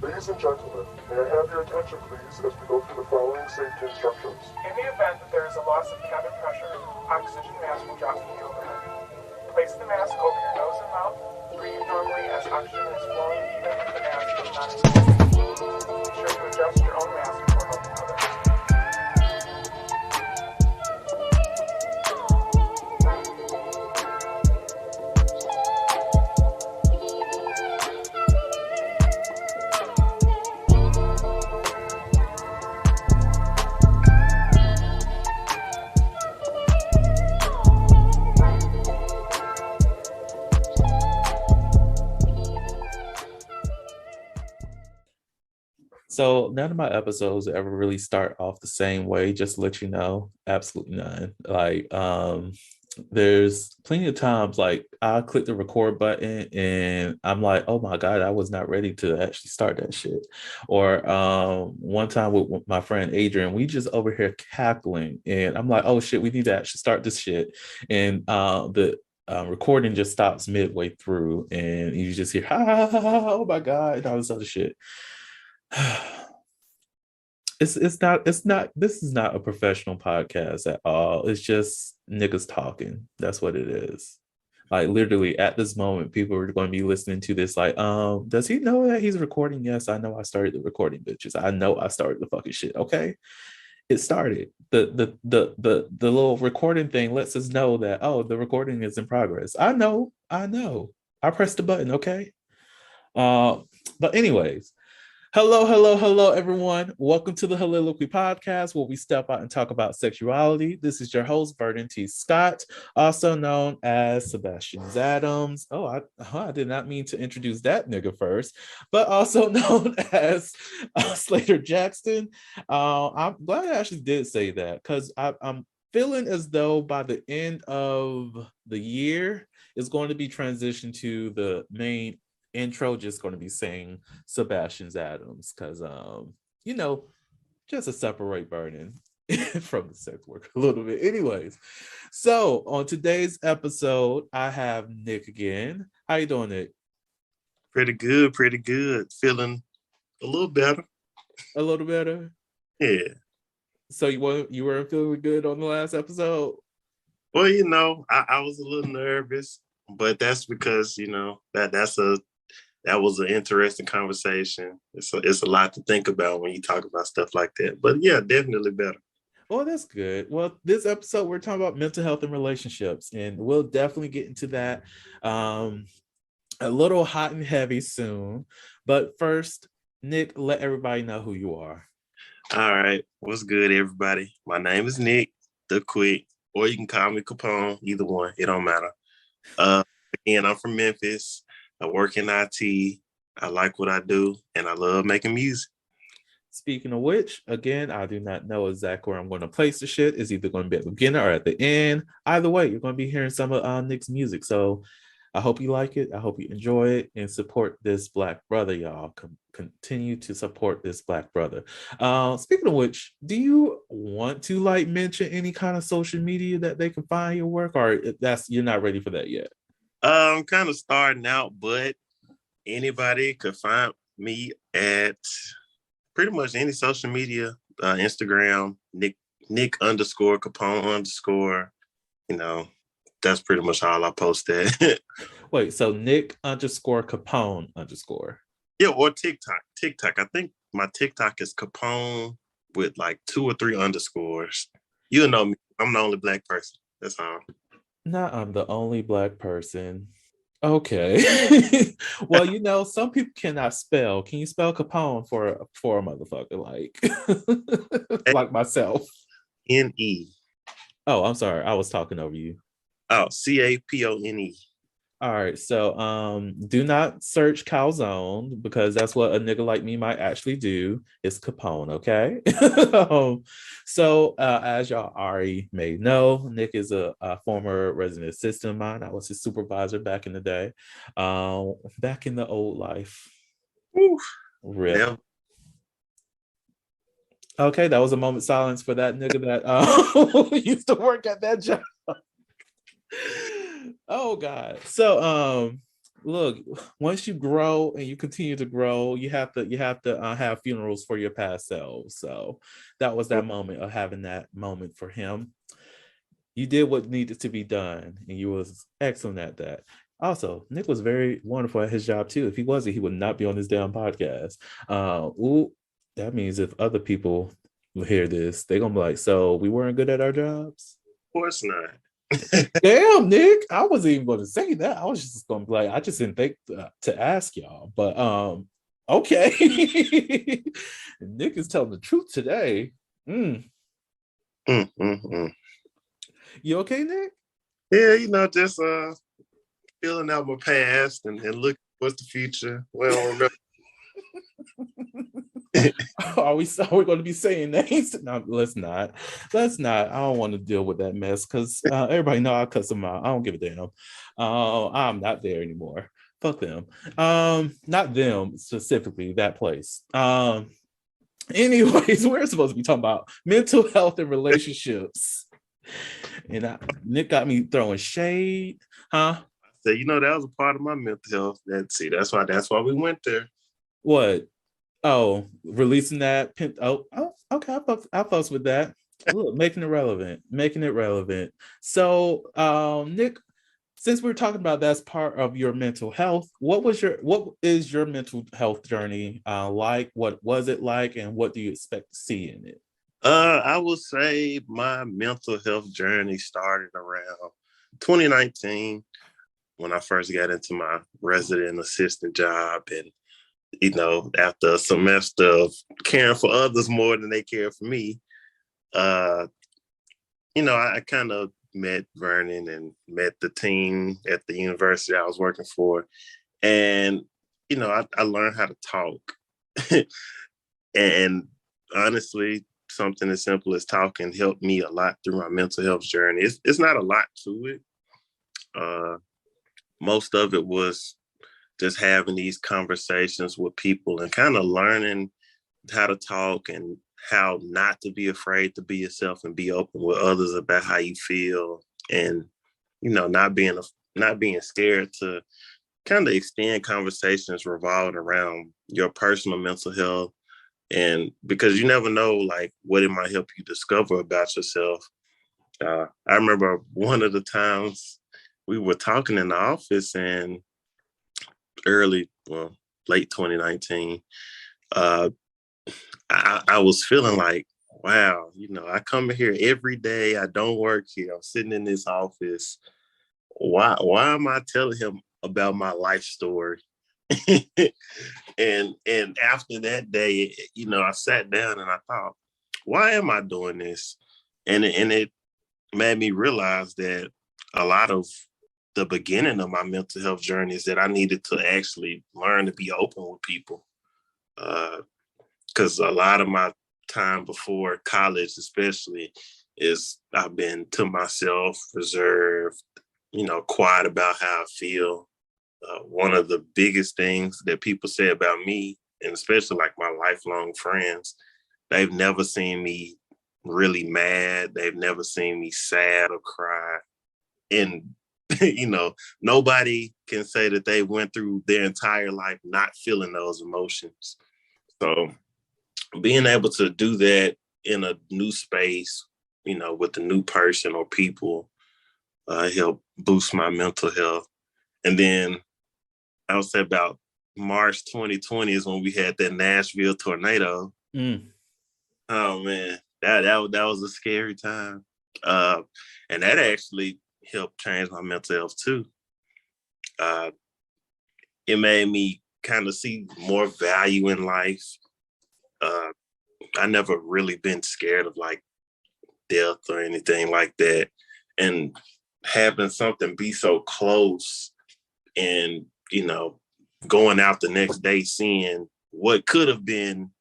Ladies and gentlemen, may I have your attention please as we go through the following safety instructions. In the event that there is a loss of cabin pressure, oxygen mask will drop from the overhead. Place the mask over your nose and mouth. Breathe normally as oxygen is flowing even if the mask is not inflated. Be sure to adjust your own mask before helping others. So none of my episodes ever really start off the same way, just to let you know. Absolutely none. There's plenty of times like I click the record button and I'm like, oh my God, I was not ready to actually start that shit. Or one time with my friend Adrian, we just over here cackling and I'm like, oh shit, we need to actually start this shit. And the recording just stops midway through and you just hear, ha, ha, ha, ha, oh my God, and all this other shit. It's not this is not a professional podcast at all. It's just niggas talking. That's what it is. Like literally at this moment, people are going to be listening to this like, does he know that he's recording? Yes, I know I started the recording, bitches. I know I started the fucking shit. Okay. It started. The little recording thing lets us know that, oh, the recording is in progress. I know. I pressed the button, okay? But anyways. Hello, everyone. Welcome to the Soliloquy Podcast, where we step out and talk about sexuality. This is your host, Verdon T. Scott, also known as Sebastian Adams. Oh, I did not mean to introduce that nigga first, but also known as Slaytor Jackson. I'm glad I actually did say that because I'm feeling as though by the end of the year, it's going to be transitioned to the main intro just going to be saying Sebastian Adams because just to separate Vernon from the sex work a little bit. Anyways, so on today's episode I have Nick again. How you doing, Nick? Pretty good. Feeling a little better. Yeah. So you weren't feeling good on the last episode? Well, I was a little nervous, but that's because that was an interesting conversation. It's a lot to think about when you talk about stuff like that. But yeah, definitely better. Oh, that's good. Well, this episode, we're talking about mental health and relationships, and we'll definitely get into that a little hot and heavy soon. But first, Nick, let everybody know who you are. All right. What's good, everybody? My name is Nick, the Quick, or you can call me Capone, either one. It don't matter. Again, I'm from Memphis. I work in IT. I like what I do, and I love making music. Speaking of which, again, I do not know exactly where I'm going to place the shit. It's either going to be at the beginning or at the end. Either way, you're going to be hearing some of Nick's music. So I hope you like it. I hope you enjoy it and support this Black brother, y'all. Continue to support this Black brother. Speaking of which, do you want to mention any kind of social media that they can find your work, or you're not ready for that yet? I'm kind of starting out, but anybody could find me at pretty much any social media, Instagram, Nick _Capone _. That's pretty much all I post at. Wait, so Nick _Capone _. Yeah, or TikTok. I think my TikTok is Capone with like 2 or 3 underscores. You know me. I'm the only Black person. That's all. Not I'm the only Black person. Okay. Well, some people cannot spell. Can you spell Capone for a motherfucker like myself? N-E. Oh, I'm sorry. I was talking over you. Oh, Capone. All right. So do not search Calzone because that's what a nigga like me might actually do. It's Capone, okay? So as y'all already may know, Nick is a former resident assistant of mine. I was his supervisor back in the day. Back in the old life. Rip. Yeah. Okay, that was a moment of silence for that nigga that used to work at that job. Oh God. So look, once you grow and you continue to grow, you have to have funerals for your past selves. So that was that moment of having that moment for him. You did what needed to be done, and you was excellent at that. Also, Nick was very wonderful at his job too. If he wasn't, he would not be on this damn podcast. Ooh, that means if other people will hear this, they're gonna be like, "So we weren't good at our jobs." Of course not. Damn, Nick, I wasn't even going to say that. I was just going to be like, I just didn't think to ask y'all, but okay. Nick is telling the truth today. You okay, Nick? Yeah, you know, just filling out my past and looking what's the future. Well, remember. Are we going to be saying names? No, let's not. Let's not. I don't want to deal with that mess because everybody know I cuss them out. I don't give a damn. I'm not there anymore. Fuck them. Not them specifically. That place. Anyways, we're supposed to be talking about mental health and relationships. And Nick got me throwing shade, huh? So you know that was a part of my mental health. That's why we went there. What? Oh, releasing that. Okay. I fucks with that. Look, making it relevant. So, Nick, since we're talking about that's part of your mental health, what is your mental health journey like? What was it like, and what do you expect to see in it? I would say my mental health journey started around 2019 when I first got into my resident assistant job. And, you know, after a semester of caring for others more than they care for me, you know, I kind of met Vernon and met the team at the university I was working for. And, you know, I learned how to talk. And honestly, something as simple as talking helped me a lot through my mental health journey. It's not a lot to it. Most of it was just having these conversations with people and kind of learning how to talk and how not to be afraid to be yourself and be open with others about how you feel, and you know, not being scared to kind of extend conversations revolving around your personal mental health. And because you never know, like, what it might help you discover about yourself. I remember one of the times we were talking in the office and late 2019, I was feeling like, wow, you know, I come here every day. I don't work here. I'm sitting in this office. Why am I telling him about my life story? and after that day, you know, I sat down and I thought, why am I doing this? And it made me realize that a lot of the beginning of my mental health journey is that I needed to actually learn to be open with people. Because a lot of my time before college, especially, is I've been to myself, reserved, you know, quiet about how I feel. One of the biggest things that people say about me, and especially like my lifelong friends, they've never seen me really mad. They've never seen me sad or cry. And, you know, nobody can say that they went through their entire life not feeling those emotions. So being able to do that in a new space, you know, with a new person or people, helped boost my mental health. And then I would say about March 2020 is when we had that Nashville tornado. Oh man, that was a scary time. And that actually helped change my mental health too. It made me kind of see more value in life. I never really been scared of like death or anything like that. And having something be so close and, you know, going out the next day, seeing what could have been,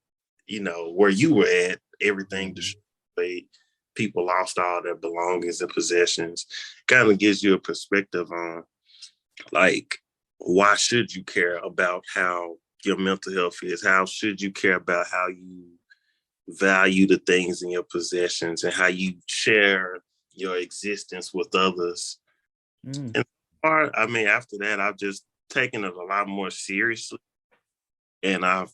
you know, where you were at, everything destroyed, people lost all their belongings and possessions, kind of gives you a perspective on, like, why should you care about how your mental health is? How should you care about how you value the things in your possessions and how you share your existence with others? And I mean, after that, I've just taken it a lot more seriously. And I've,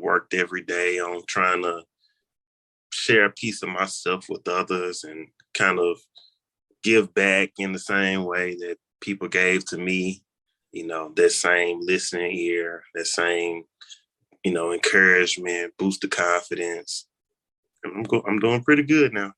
worked every day on trying to share a piece of myself with others and kind of give back in the same way that people gave to me, that same listening ear, that same, encouragement, boost the confidence. And I'm doing pretty good now.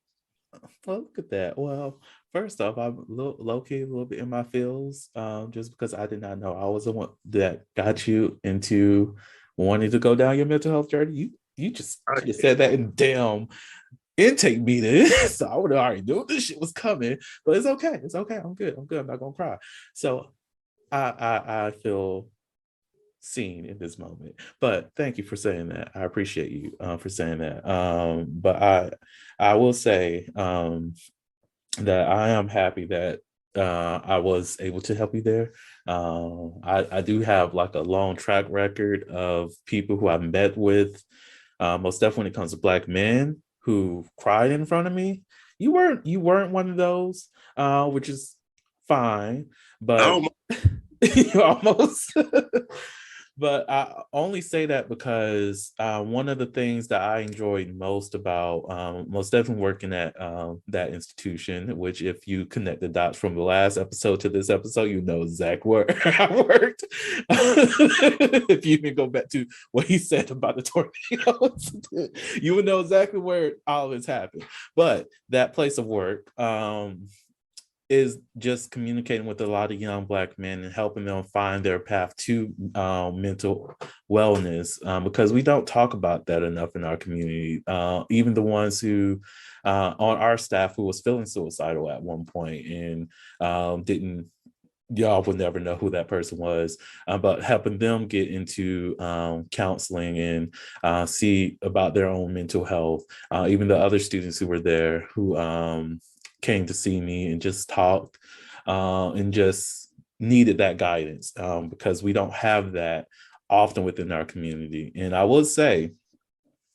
Well, look at that. Well, first off, I'm low-key a little bit in my feels, just because I did not know I was the one that got you into wanting to go down your mental health journey. You just said that in damn intake meeting. So I would have already knew this shit was coming, but it's okay. It's okay. I'm good. I'm not gonna cry. So I feel seen in this moment. But thank you for saying that. I appreciate you for saying that. But I will say that I am happy that I was able to help you there. I do have like a long track record of people who I've met with, most definitely when it comes to Black men who cried in front of me. You weren't one of those, which is fine, but you almost. But I only say that because one of the things that I enjoyed most about most definitely working at that institution, which if you connect the dots from the last episode to this episode, you know exactly where I worked. If you can go back to what he said about the tornadoes, you would know exactly where all of this happened. But that place of work is just communicating with a lot of young Black men and helping them find their path to mental wellness, because we don't talk about that enough in our community. Even the ones who on our staff who was feeling suicidal at one point and y'all would never know who that person was, but helping them get into counseling and see about their own mental health. Even the other students who were there who came to see me and just talked and just needed that guidance, because we don't have that often within our community. And I will say,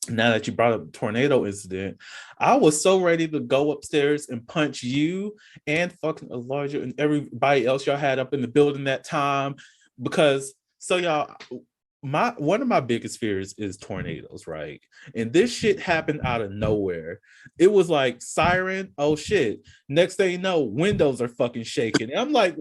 now that you brought up the tornado incident, I was so ready to go upstairs and punch you and fucking Elijah and everybody else y'all had up in the building that time, because y'all, one of my biggest fears is tornadoes, right? And this shit happened out of nowhere. It was like siren, oh shit. Next thing you know, windows are fucking shaking. And I'm like,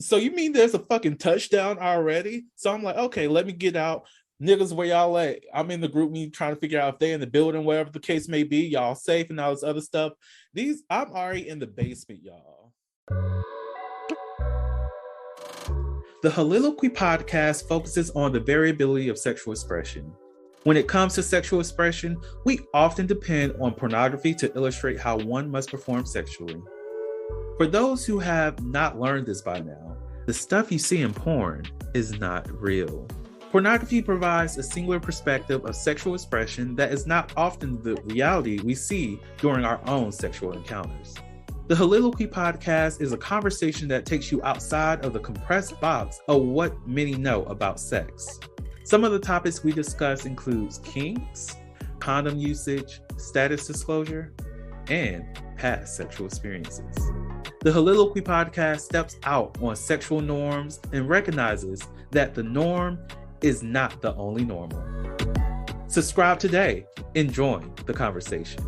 so you mean there's a fucking touchdown already? So I'm like, okay, let me get out. Niggas, where y'all at? I'm in the group me trying to figure out if they in the building, whatever the case may be. Y'all safe and all this other stuff. I'm already in the basement, y'all. The Holiloquy podcast focuses on the variability of sexual expression. When it comes to sexual expression, we often depend on pornography to illustrate how one must perform sexually. For those who have not learned this by now, the stuff you see in porn is not real. Pornography provides a singular perspective of sexual expression that is not often the reality we see during our own sexual encounters. The Holiloquy podcast is a conversation that takes you outside of the compressed box of what many know about sex. Some of the topics we discuss includes kinks, condom usage, status disclosure, and past sexual experiences. The Holiloquy podcast steps out on sexual norms and recognizes that the norm is not the only normal. Subscribe today and join the conversation.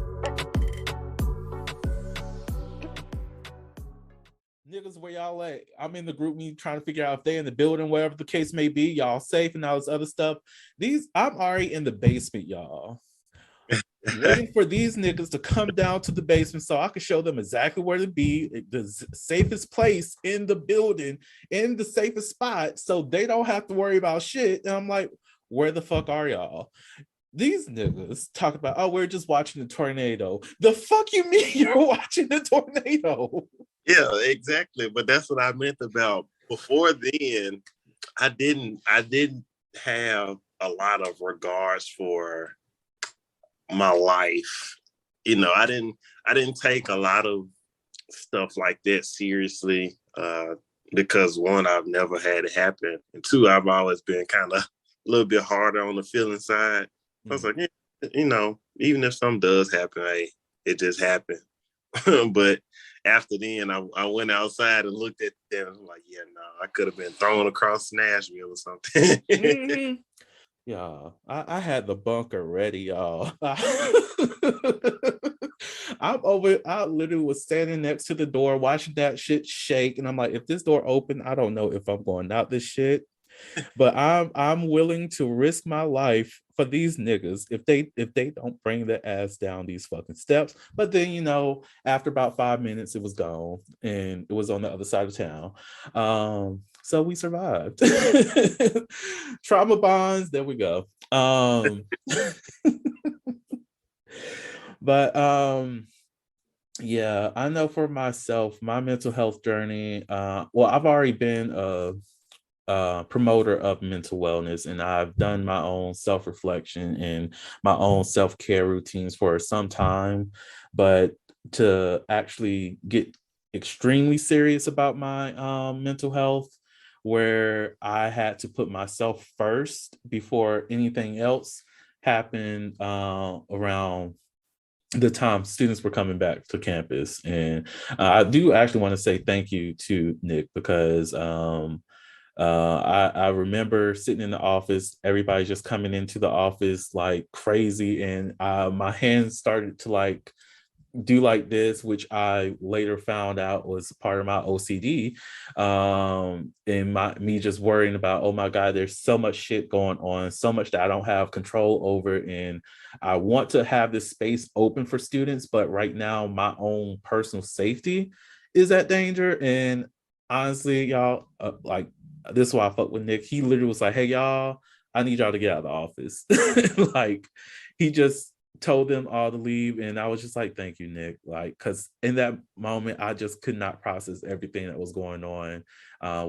Niggas, where y'all at? I'm in the group me trying to figure out if they in the building, whatever the case may be. Y'all safe and all this other stuff. I'm already in the basement, y'all. Waiting for these niggas to come down to the basement so I can show them exactly where to be, the safest place in the building, in the safest spot, so they don't have to worry about shit. And I'm like, where the fuck are y'all? These niggas talk about, oh, we're just watching the tornado. The fuck you mean you're watching the tornado? Yeah, exactly. But that's what I meant about before then. I didn't have a lot of regards for my life. I didn't take a lot of stuff like that seriously, because one, I've never had it happen, and two, I've always been kind of a little bit harder on the feeling side. I was like, yeah, even if something does happen, hey, it just happened. But after then, I went outside and looked at them. I'm like, yeah, no, I could have been thrown across Nashville or something. Mm-hmm. Yeah, I had the bunker ready, y'all. I literally was standing next to the door watching that shit shake. And I'm like, if this door open, I don't know if I'm going out this shit. But I'm willing to risk my life for these niggas if they don't bring their ass down these fucking steps. But then, after about 5 minutes, it was gone and it was on the other side of town. So we survived. Trauma bonds, there we go. But yeah, I know for myself, my mental health journey, well, I've already been a promoter of mental wellness, and I've done my own self-reflection and my own self-care routines for some time. But to actually get extremely serious about my mental health, where I had to put myself first before anything else, happened around the time students were coming back to campus. And I do actually want to say thank you to Nick, because I remember sitting in the office, everybody just coming into the office like crazy, and my hands started to like do like this, which I later found out was part of my OCD, and me just worrying about, oh my God, there's so much shit going on, so much that I don't have control over, and I want to have this space open for students, but right now my own personal safety is at danger. And honestly, y'all, like, this is why I fuck with Nick. He literally was like, hey y'all, I need y'all to get out of the office. Like, he just told them all to leave, and I was just like, thank you, Nick. Like, because in that moment I just could not process everything that was going on,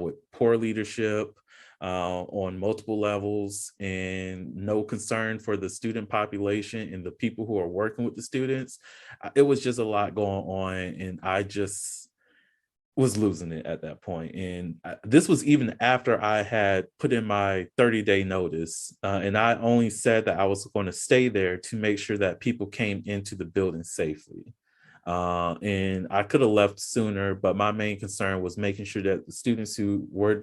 with poor leadership on multiple levels, and no concern for the student population and the people who are working with the students. It was just a lot going on, and I just was losing it at that point. And this was even after I had put in my 30-day notice, and I only said that I was going to stay there to make sure that people came into the building safely. And I could have left sooner, but my main concern was making sure that the students who were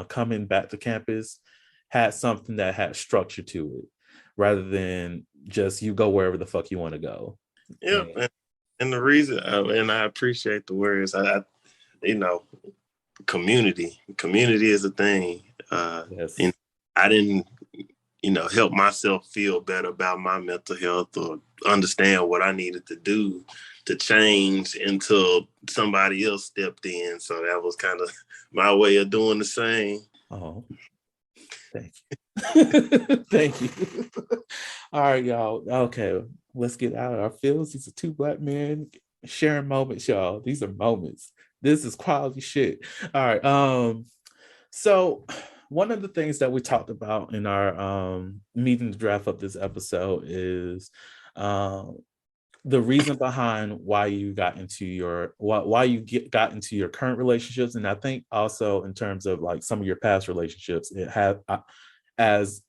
coming back to campus had something that had structure to it, rather than just you go wherever the fuck you want to go. Yeah, and the reason, and I appreciate the words. Community is a thing. Yes. And I didn't, help myself feel better about my mental health or understand what I needed to do to change until somebody else stepped in. So that was kind of my way of doing the same. Oh, thank you. Thank you. All right, y'all. Okay, let's get out of our feels. These are two Black men sharing moments, y'all. These are moments. This is quality shit. All right. So one of the things that we talked about in our meeting to draft up this episode is the reason behind why you got into your got into your current relationships. And I think also in terms of like some of your past relationships, it had as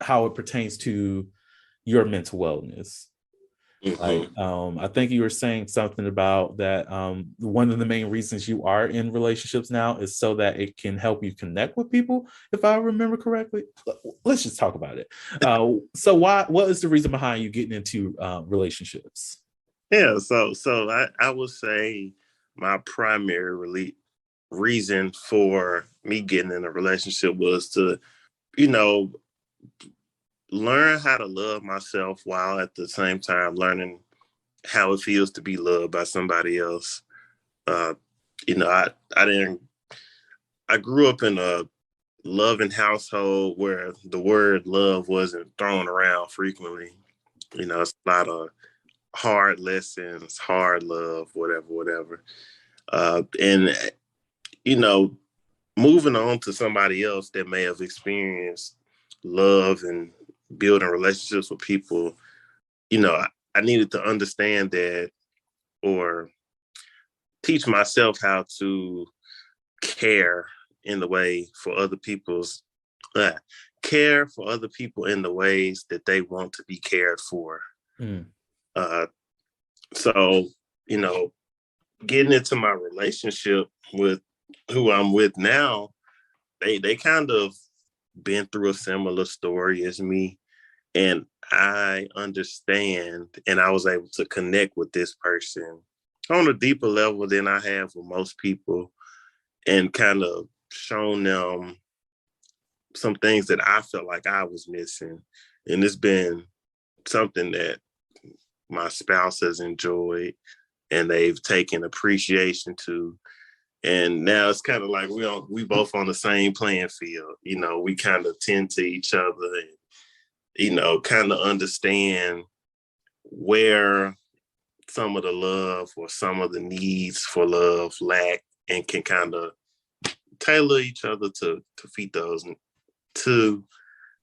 how it pertains to your mental wellness. Like, I think you were saying something about that. One of the main reasons you are in relationships now is so that it can help you connect with people, if I remember correctly. Let's just talk about it. So what is the reason behind you getting into relationships? Yeah, so I would say my primary reason for me getting in a relationship was to, learn how to love myself while at the same time learning how it feels to be loved by somebody else. I grew up in a loving household where the word love wasn't thrown around frequently. It's a lot of hard lessons, hard love, whatever. And moving on to somebody else that may have experienced love and building relationships with people, I needed to understand that, or teach myself how to care in the way for other people's care for other people in the ways that they want to be cared for. So, getting into my relationship with who I'm with now, they kind of been through a similar story as me. And I understand, and I was able to connect with this person on a deeper level than I have with most people, and kind of shown them some things that I felt like I was missing. And it's been something that my spouse has enjoyed and they've taken appreciation to. And now it's kind of like we both on the same playing field. You know, we kind of tend to each other and, you know, kind of understand where some of the love or some of the needs for love lack, and can kind of tailor each other to feed those, to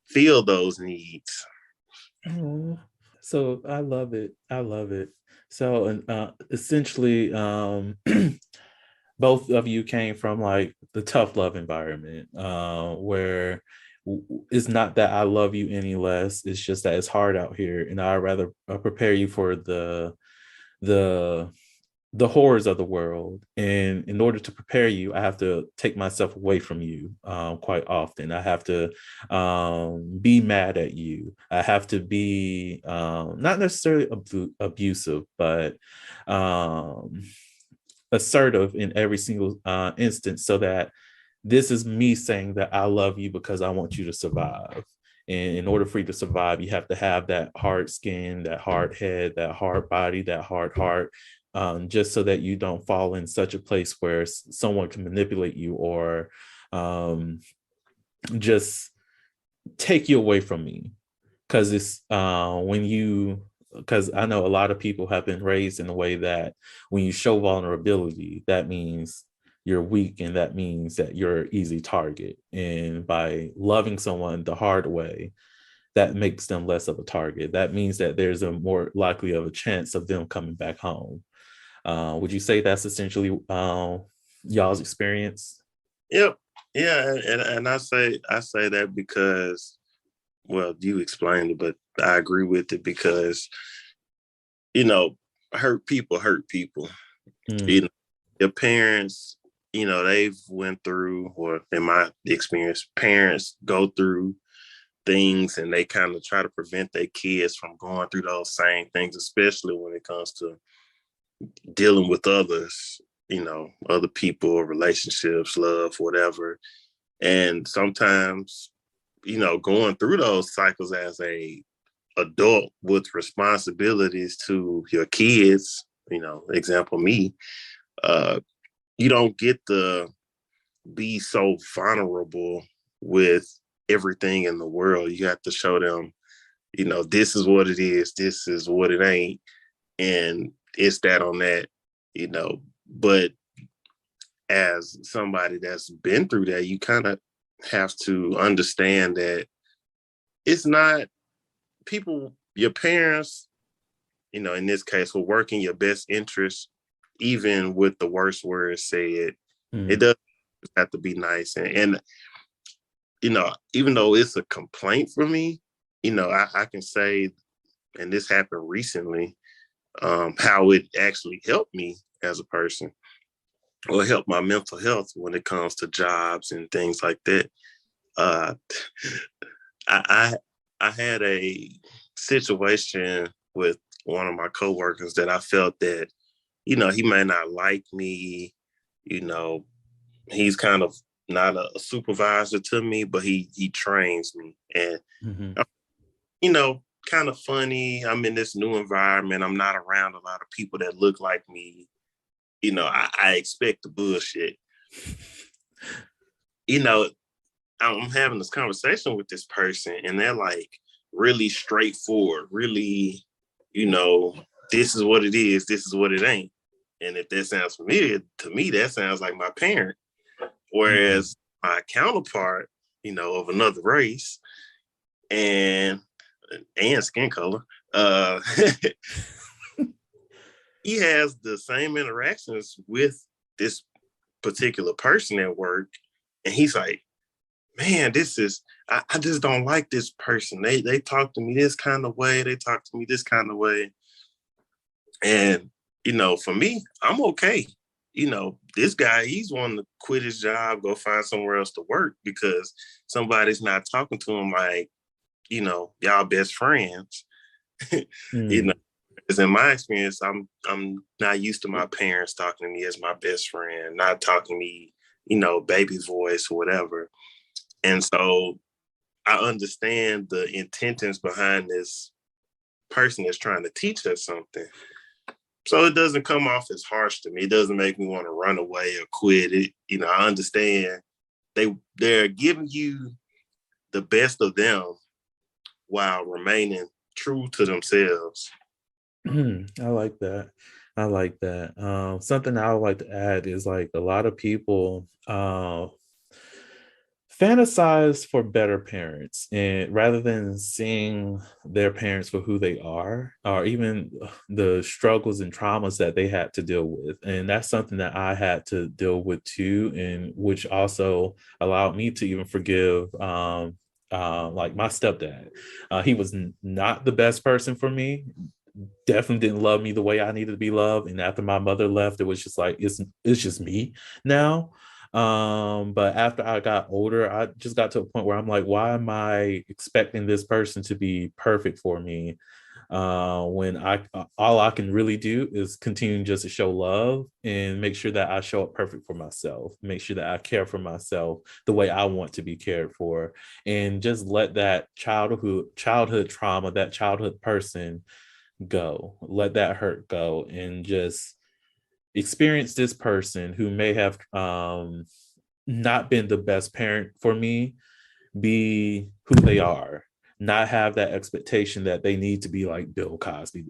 feel those needs. Oh, so I love it. I love it. So essentially, both of you came from like the tough love environment, where it's not that I love you any less. It's just that it's hard out here, and I'd rather prepare you for the the horrors of the world. And in order to prepare you, I have to take myself away from you quite often. I have to be mad at you. I have to be not necessarily abusive, but assertive in every single instance, so that this is me saying that I love you because I want you to survive. And in order for you to survive, you have to have that hard skin, that hard head, that hard body, that hard heart, just so that you don't fall in such a place where someone can manipulate you, or just take you away from me. Because it's because I know a lot of people have been raised in a way that when you show vulnerability, that means you're weak, and that means that you're an easy target. And by loving someone the hard way, that makes them less of a target. That means that there's a more likely of a chance of them coming back home. Would you say that's essentially y'all's experience? Yep. Yeah, and I say that because, well, you explained it, but I agree with it because, you know, hurt people hurt people. Mm. You know, your parents, you know, they've went through, or in my experience, parents go through things and they kind of try to prevent their kids from going through those same things, especially when it comes to dealing with others, you know, other people, relationships, love, whatever. And sometimes, you know, going through those cycles as a adult with responsibilities to your kids, you know, example me, you don't get to be so vulnerable with everything in the world. You have to show them, you know, this is what it is, this is what it ain't, and it's that on that, you know. But as somebody that's been through that, you kind of have to understand that it's not people, your parents, you know, in this case, will work in your best interest, even with the worst words said. It doesn't have to be nice. And, you know, even though it's a complaint for me, you know, I can say, and this happened recently, how it actually helped me as a person, or helped my mental health when it comes to jobs and things like that. Uh, I had a situation with one of my coworkers that I felt that, you know, he may not like me, you know, he's kind of not a supervisor to me, but he trains me. And, you know, kind of funny. I'm in this new environment. I'm not around a lot of people that look like me. You know, I expect the bullshit. You know, I'm having this conversation with this person and they're like really straightforward, really, you know, this is what it is, this is what it ain't. And if that sounds familiar to me, that sounds like my parent. Whereas my counterpart, you know, of another race and skin color, he has the same interactions with this particular person at work. And he's like, man, I just don't like this person. They talk to me this kind of way. They talk to me this kind of way. And For me, I'm okay. This guy, he's wanting to quit his job, go find somewhere else to work because somebody's not talking to him like, y'all best friends. you know, Mm, because in my experience, I'm not used to my parents talking to me as my best friend, not talking to me, baby voice or whatever. And so I understand the intentions behind this person that's trying to teach us something. So it doesn't come off as harsh to me. It doesn't make me want to run away or quit it. I understand they're giving you the best of them while remaining true to themselves. I like that. I like that. Something I would like to add is like a lot of people fantasize for better parents, and rather than seeing their parents for who they are, or even the struggles and traumas that they had to deal with. And that's something that I had to deal with too, and which also allowed me to even forgive like my stepdad. He was not the best person for me, definitely didn't love me the way I needed to be loved. And after my mother left, it was just like it's just me now. But after I got older, I just got to a point where I'm like, why am I expecting this person to be perfect for me? When I all I can really do is continue just to show love and make sure that I show up perfect for myself, make sure that I care for myself the way I want to be cared for, and just let that childhood trauma, that childhood person go, let that hurt go, and just experience this person who may have not been the best parent for me be who they are, not have that expectation that they need to be like Bill Cosby.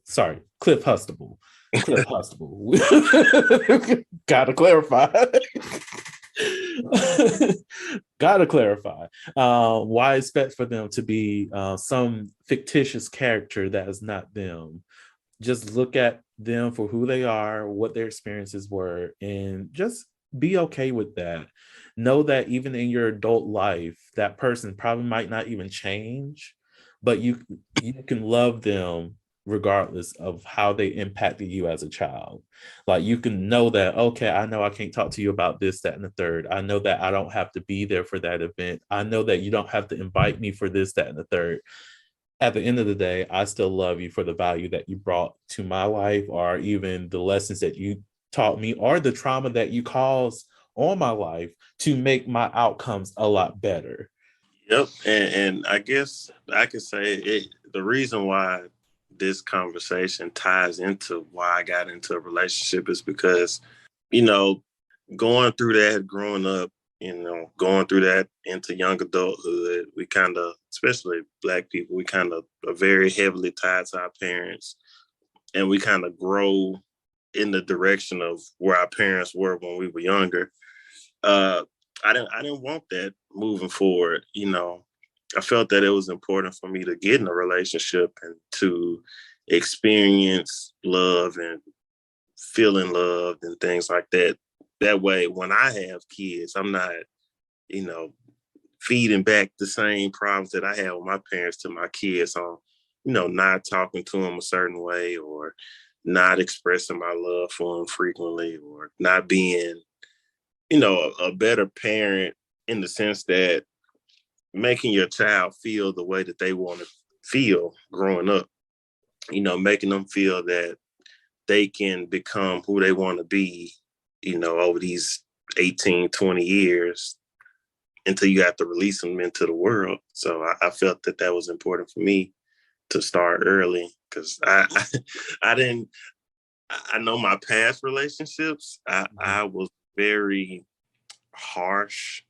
Sorry, Cliff Huxtable. Cliff Huxtable. Gotta clarify. Gotta clarify. Why expect for them to be some fictitious character that is not them? Just look at them for who they are, what their experiences were, and just be okay with that. Know that even in your adult life, that person probably might not even change, but you can love them regardless of how they impacted you as a child. Like you can know that, okay, I know I can't talk to you about this, that, and the third. I know that I don't have to be there for that event. I know that you don't have to invite me for this, that, and the third. At the end of the day, I still love you for the value that you brought to my life, or even the lessons that you taught me, or the trauma that you caused on my life to make my outcomes a lot better. Yep. And I guess I could say the reason why this conversation ties into why I got into a relationship is because, you know, going through that growing up, going through that into young adulthood, we kind of, especially Black people, we kind of are very heavily tied to our parents, and we kind of grow in the direction of where our parents were when we were younger. Uh, I didn't want that moving forward. I felt that it was important for me to get in a relationship and to experience love and feeling loved and things like that. That way, when I have kids, I'm not, you know, feeding back the same problems that I had with my parents to my kids on, not talking to them a certain way, or not expressing my love for them frequently, or not being, a better parent in the sense that making your child feel the way that they want to feel growing up, making them feel that they can become who they want to be, over these 18, 20 years until you have to release them into the world. So I felt that that was important for me to start early because I didn't, I know my past relationships, I was very harsh.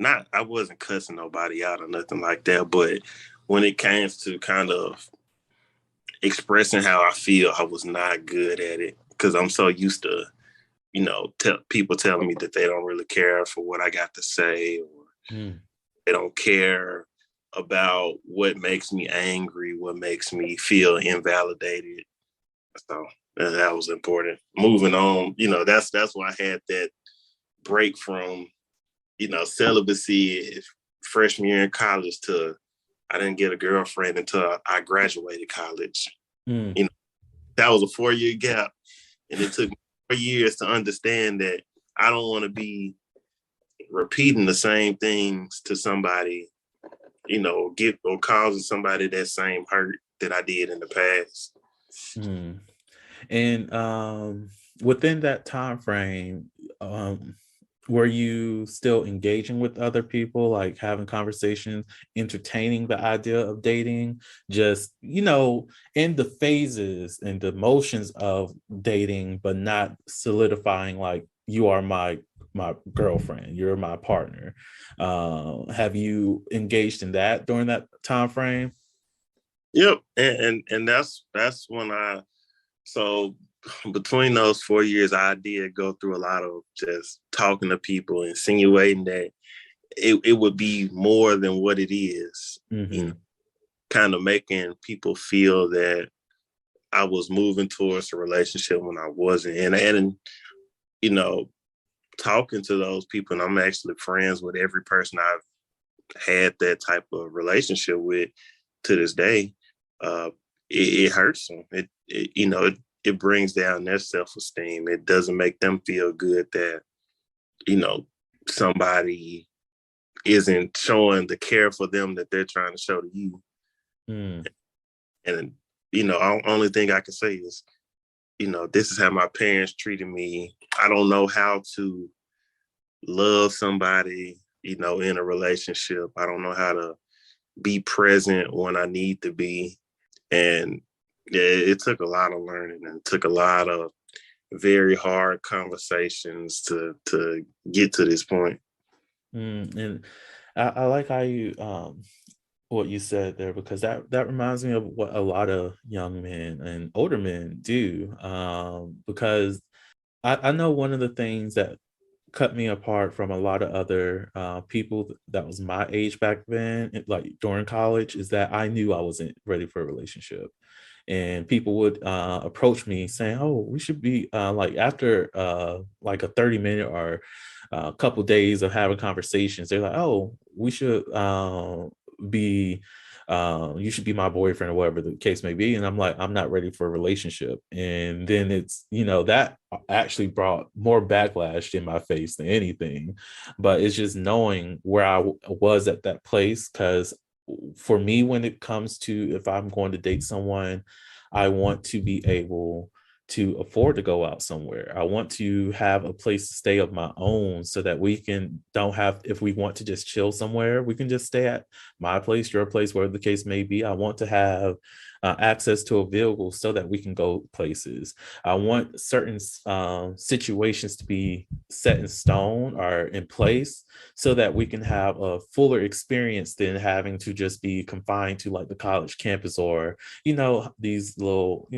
I wasn't cussing nobody out or nothing like that, but when it came to kind of expressing how I feel, I was not good at it because I'm so used to, people telling me that they don't really care for what I got to say, or Mm. they don't care about what makes me angry, what makes me feel invalidated. So that was important. Moving on, that's why I had that break from, celibacy freshman year in college to I didn't get a girlfriend until I graduated college. Mm. You know, that was a 4-year gap. And it took me 4 years to understand that I don't want to be repeating the same things to somebody, or causing somebody that same hurt that I did in the past. Mm. And within that time frame, were you still engaging with other people, like having conversations, entertaining the idea of dating, just, in the phases and the motions of dating, but not solidifying like you are my girlfriend, you're my partner? Have you engaged in that during that time frame? Yep. And that's when so between those 4 years, I did go through a lot of just talking to people, insinuating that it would be more than what it is, Mm-hmm. Kind of making people feel that I was moving towards a relationship when I wasn't. And talking to those people, and I'm actually friends with every person I've had that type of relationship with to this day. It hurts them. It brings down their self-esteem. It doesn't make them feel good that, somebody isn't showing the care for them that they're trying to show to you. Mm. And, only thing I can say is, this is how my parents treated me. I don't know how to love somebody, in a relationship. I don't know how to be present when I need to be. And yeah, it took a lot of learning and took a lot of very hard conversations to get to this point. And I like how you what you said there, because that reminds me of what a lot of young men and older men do. Because I know one of the things that cut me apart from a lot of other people that was my age back then, like during college, is that I knew I wasn't ready for a relationship. And people would approach me saying, "Oh, we should be like after like a 30-minute or a couple days of having conversations." They're like, "Oh, we should be." You should be my boyfriend or whatever the case may be. And I'm like, I'm not ready for a relationship. And then it's, that actually brought more backlash in my face than anything. But it's just knowing where I was at that place. Because for me, when it comes to if I'm going to date someone, I want to be able to afford to go out somewhere. I want to have a place to stay of my own, so that we don't have, if we want to just chill somewhere, we can just stay at my place, your place, wherever the case may be. I want to have access to a vehicle so that we can go places. I want certain situations to be set in stone or in place, so that we can have a fuller experience than having to just be confined to like the college campus, or, these little,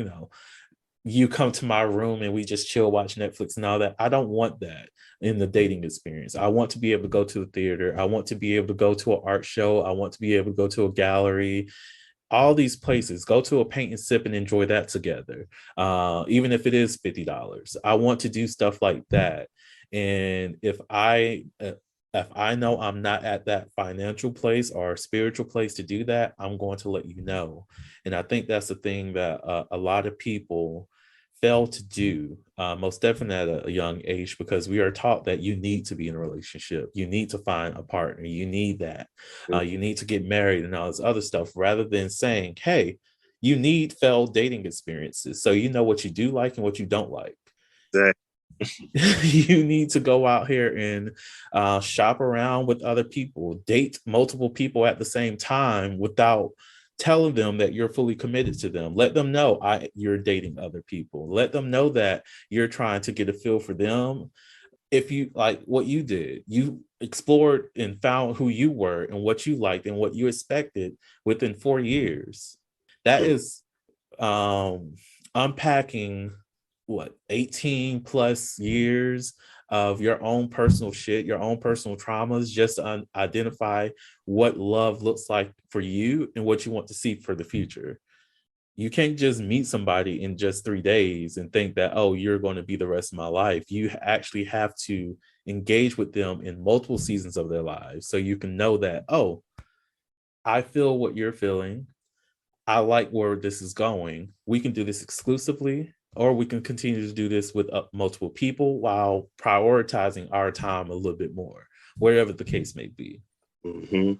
you come to my room and we just chill, watch Netflix and all that. I don't want that in the dating experience. I want to be able to go to the theater. I want to be able to go to an art show. I want to be able to go to a gallery. All these places, go to a paint and sip and enjoy that together. Even if it is $50, I want to do stuff like that. And if I know I'm not at that financial place or spiritual place to do that, I'm going to let you know. And I think that's the thing that a lot of people fail to do, most definitely at a young age, because we are taught that you need to be in a relationship. You need to find a partner. You need that. You need to get married and all this other stuff, rather than saying, hey, you need failed dating experiences, so you know what you do like and what you don't like. Exactly. You need to go out here and shop around with other people, date multiple people at the same time without telling them that you're fully committed to them. Let them know you're dating other people. Let them know that you're trying to get a feel for them. If you like what you did, you explored and found who you were and what you liked and what you expected within 4 years. That is unpacking 18 plus years of your own personal shit, your own personal traumas, just to identify what love looks like for you and what you want to see for the future. You can't just meet somebody in just 3 days and think that, oh, you're going to be the rest of my life. You actually have to engage with them in multiple seasons of their lives, so you can know that, oh, I feel what you're feeling. I like where this is going. We can do this exclusively, or we can continue to do this with multiple people while prioritizing our time a little bit more, wherever the case may be. Mm-hmm.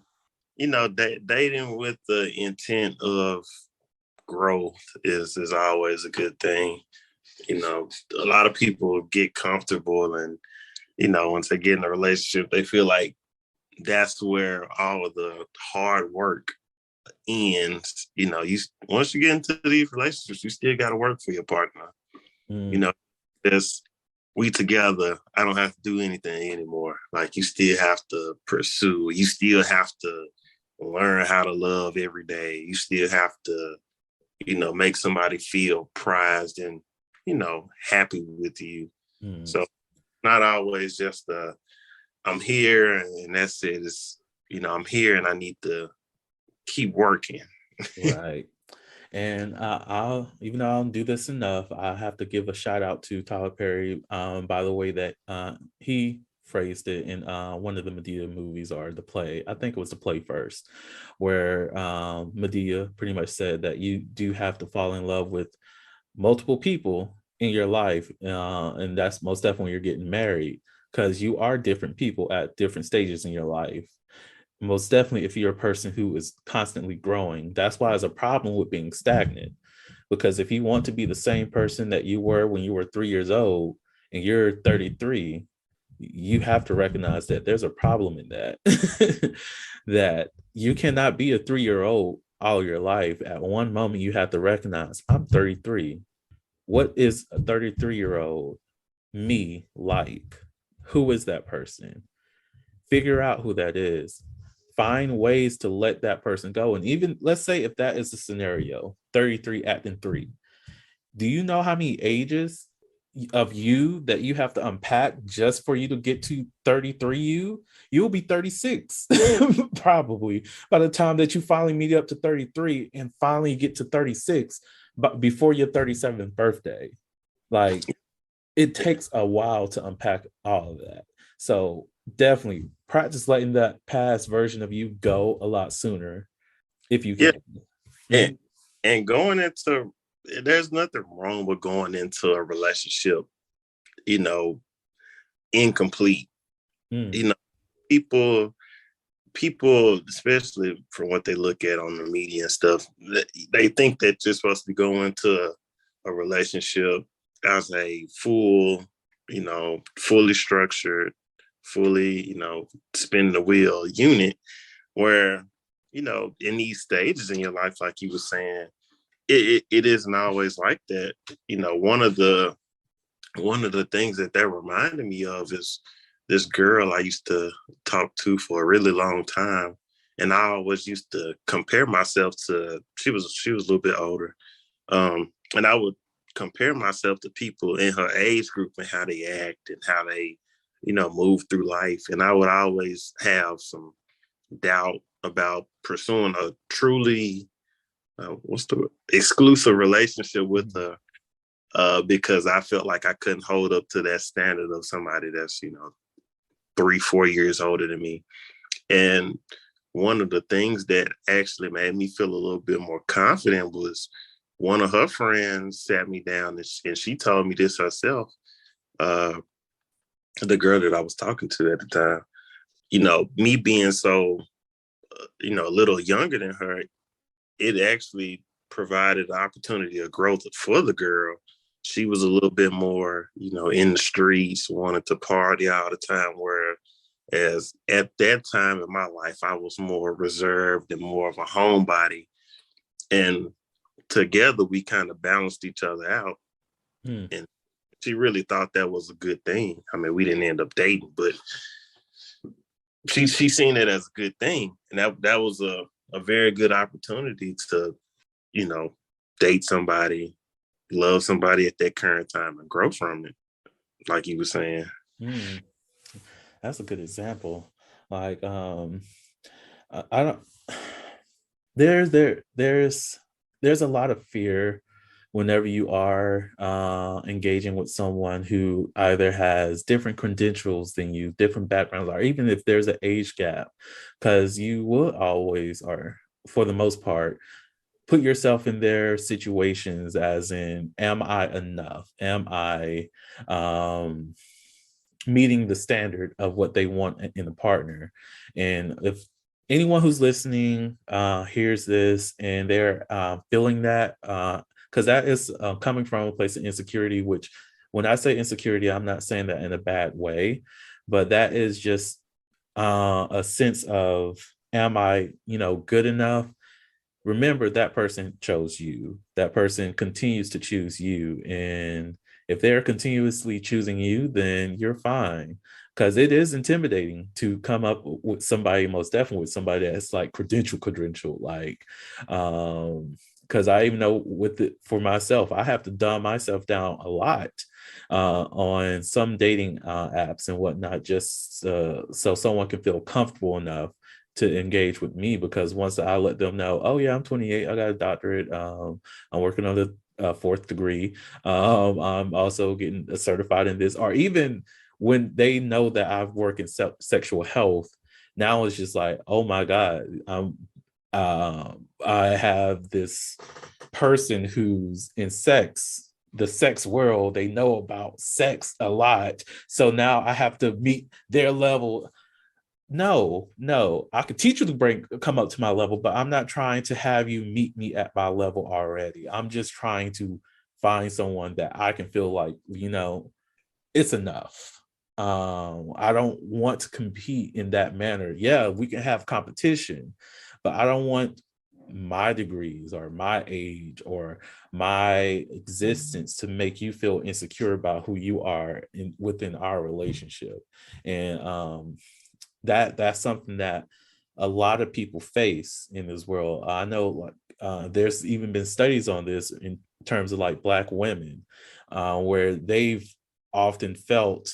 Dating with the intent of growth is always a good thing. A lot of people get comfortable, and once they get in a relationship, they feel like that's where all of the hard work ends. You once you get into these relationships, you still got to work for your partner. Mm. Just we together. I don't have to do anything anymore. Like, you still have to pursue. You still have to learn how to love every day. You still have to, make somebody feel prized and, happy with you. Mm. So not always just I'm here and that's it. It's, I'm here and I need to keep working. Right. And I'll, even though I don't do this enough, I have to give a shout out to Tyler Perry, by the way that he phrased it in one of the Medea movies, or the play. I think it was the play first, where Medea pretty much said that you do have to fall in love with multiple people in your life, and that's most definitely when you're getting married, because you are different people at different stages in your life. Most definitely, if you're a person who is constantly growing, that's why it's a problem with being stagnant. Because if you want to be the same person that you were when you were 3 years old and you're 33, you have to recognize that there's a problem in that. That you cannot be a 3-year-old all your life. At one moment, you have to recognize, I'm 33. What is a 33-year-old me like? Who is that person? Figure out who that is. Find ways to let that person go. And even, let's say, if that is the scenario, 33 acting 3, do you know how many ages of you that you have to unpack just for you to get to 33? You'll be 36 probably by the time that you finally meet up to 33 and finally get to 36, but before your 37th birthday. Like, it takes a while to unpack all of that. So definitely practice letting that past version of you go a lot sooner if you Yeah. can. And, and going into, there's nothing wrong with going into a relationship, incomplete. Mm. People, especially from what they look at on the media and stuff, they think that you're supposed to go into a relationship as a fully structured, fully, spin the wheel unit, where, in these stages in your life, like you were saying, it isn't always like that. One of the things that reminded me of is this girl I used to talk to for a really long time. And I always used to compare myself to, she was a little bit older. And I would compare myself to people in her age group and how they act and how they, move through life. And I would always have some doubt about pursuing a truly, what's the exclusive relationship with her, because I felt like I couldn't hold up to that standard of somebody that's, 3-4 years older than me. And one of the things that actually made me feel a little bit more confident was one of her friends sat me down and she told me this herself. The girl that I was talking to at the time, me being so, a little younger than her, it actually provided the opportunity of growth for the girl. She was a little bit more, in the streets, wanted to party all the time, whereas at that time in my life, I was more reserved and more of a homebody. And together we kind of balanced each other out. Mm. And she really thought that was a good thing. I mean, we didn't end up dating, but she seen it as a good thing. And that was a very good opportunity to, date somebody, love somebody at that current time and grow from it, like you were saying. Mm. That's a good example. Like, I don't. There's a lot of fear whenever you are engaging with someone who either has different credentials than you, different backgrounds, or even if there's an age gap, because you will always, or for the most part, put yourself in their situations, as in, am I enough? Am I meeting the standard of what they want in a partner? And if anyone who's listening hears this and they're feeling that, because that is coming from a place of insecurity, which when I say insecurity, I'm not saying that in a bad way, but that is just a sense of, am I, good enough? Remember, that person chose you. That person continues to choose you. And if they're continuously choosing you, then you're fine. Because it is intimidating to come up with somebody, most definitely with somebody that's like credential, like, because I even know with it for myself, I have to dumb myself down a lot on some dating apps and whatnot, just so someone can feel comfortable enough to engage with me. Because once I let them know, oh yeah, I'm 28, I got a doctorate, I'm working on the fourth degree, I'm also getting certified in this, or even when they know that I've worked in sexual health, now it's just like, oh my God, I have this person who's in the sex world, they know about sex a lot, so now I have to meet their level. No, I could teach you to come up to my level, but I'm not trying to have you meet me at my level already. I'm just trying to find someone that I can feel like, it's enough. I don't want to compete in that manner. Yeah, we can have competition, but I don't want my degrees or my age or my existence to make you feel insecure about who you are within our relationship. And that's something that a lot of people face in this world. I know, like, there's even been studies on this in terms of like Black women, where they've often felt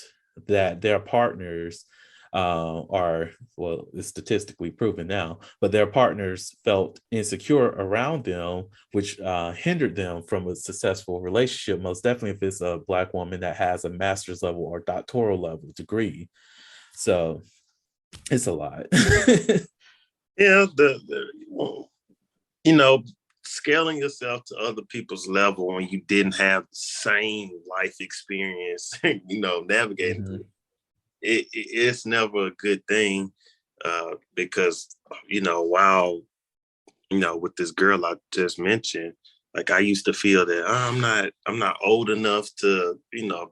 that their partners are, well, it's statistically proven now, but their partners felt insecure around them, which hindered them from a successful relationship. Most definitely if it's a Black woman that has a master's level or doctoral level degree. So it's a lot. Yeah, you know, scaling yourself to other people's level when you didn't have the same life experience, navigating through it's never a good thing, because while with this girl I just mentioned, like I used to feel that I'm not old enough to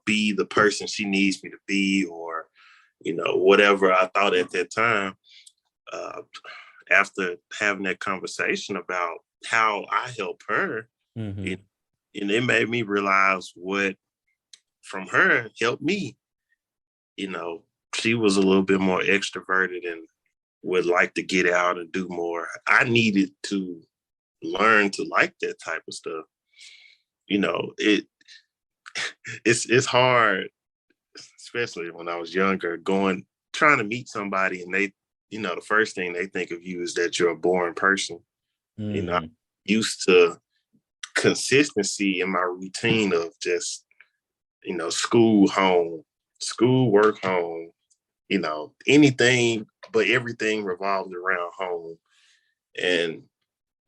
be the person she needs me to be, or whatever I thought at that time. Uh, After having that conversation about how I help her, and it made me realize what from her helped me. She was a little bit more extroverted and would like to get out and do more. I needed to learn to like that type of stuff. It's hard, especially when I was younger, trying to meet somebody and they, the first thing they think of you is that you're a boring person. I'm used to consistency in my routine of just, school, work, home, anything, but everything revolved around home. And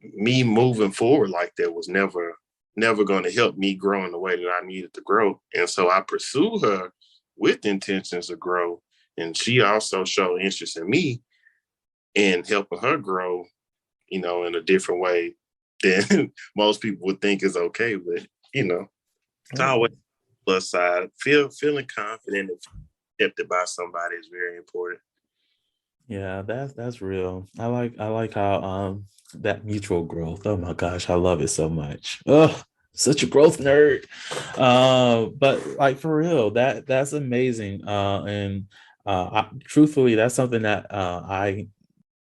me moving forward like that was never going to help me grow in the way that I needed to grow. And so I pursued her with intentions to grow. And she also showed interest in me and helping her grow, in a different way than most people would think is okay. But, it's always plus side. Feeling confident and accepted by somebody is very important. Yeah, that's real. I like how that mutual growth. Oh my gosh, I love it so much. Oh, such a growth nerd. But like for real, that's amazing. And truthfully, that's something that I